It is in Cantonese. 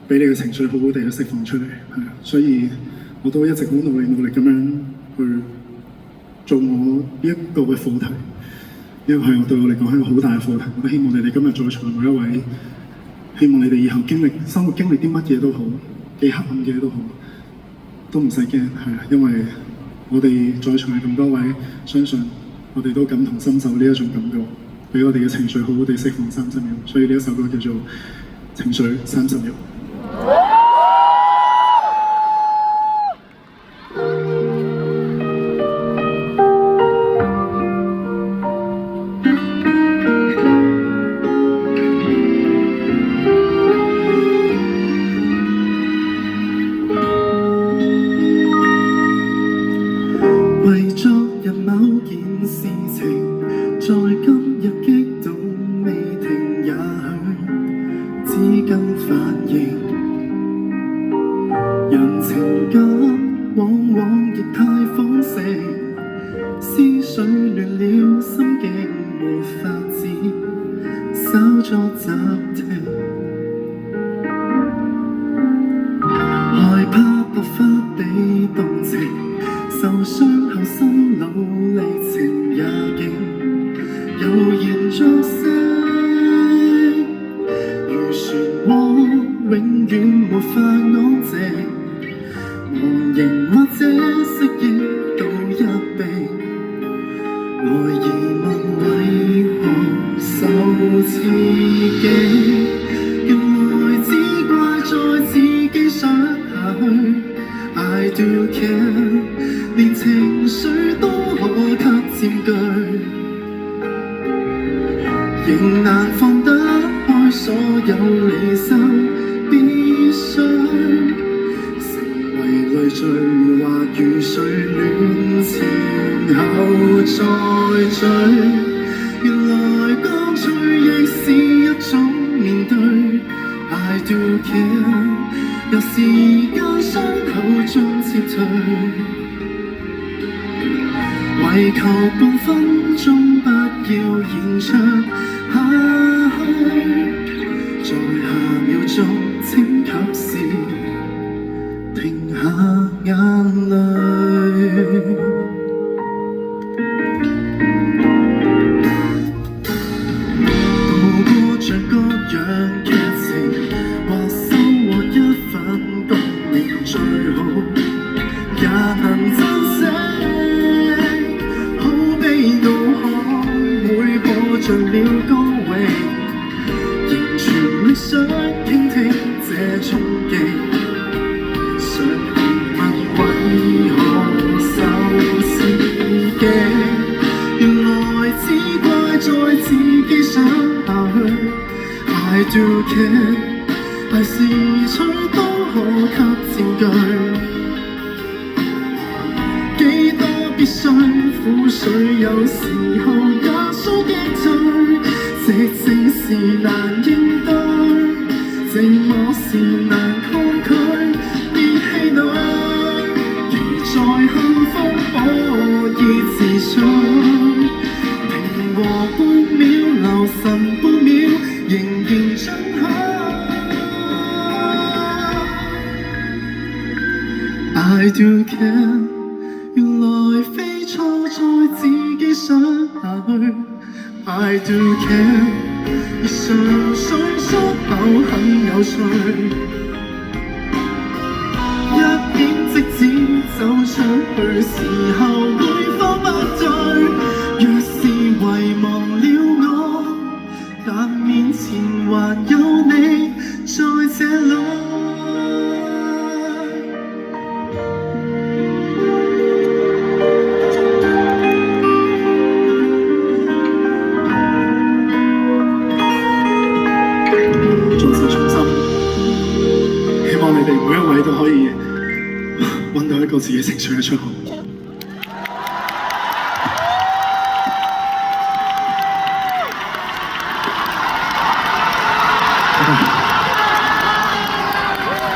俾你嘅情緒好好地去釋放出嚟，係啊，所以我都一直好努力咁樣去做我呢一個嘅課題，因為對我嚟講係一個好大嘅課題。我都希望你哋今日在場每一位，希望你哋以後生活經歷啲乜嘢都好，幾黑暗嘅嘢都好，都唔使驚，係啊，因為我哋在場嘅咁多位，相信我哋都感同身受呢一種感覺，俾我哋嘅情緒好好地釋放30秒。所以呢一首歌叫做《情緒30秒》。為昨日某件事情，在今日激動未停，也許只更發現，人情感往往亦太豐盛，思緒亂了，心境沒法子稍作暫停，害怕爆發地動情，受傷後心路歷程也勁，悠然作聲，如漩渦永遠沒法安靜，忘形或者適應到一臂，來疑問為何受刺激，原來只怪在自己想下去。I do care， 連情緒都可給佔據，仍難放得開所有離愁，必須成為累贅，或如水暖前後再聚。原來乾脆亦是一種面對 ，I do care， 有時間傷口將撤退，為求半分鐘不要延長下去，在下秒鐘請及時停下眼淚。渡過着各樣劇情，或收穫一份共鳴最好，也能珍惜。好比怒海每破着了高榮，仍全力想傾聽這衝擊，常疑問為何受刺激，原來只怪在自己想下去。I do care， 大是趣都可給佔據，幾多必須苦水，有時候也須擊退，寂靜是難應對，寂寞是難抗拒，別氣餒，如在幸福可以自取，平和半秒，留神半秒，仍然進去。I do care， 原來非錯在自己想下去。I do care， 而純粹出口很有趣，一點即使走出去時候會否不對，若是遺忘了我，但面前還有你在這裏。希望你哋每一位都可以揾到一個自己情緒嘅出口。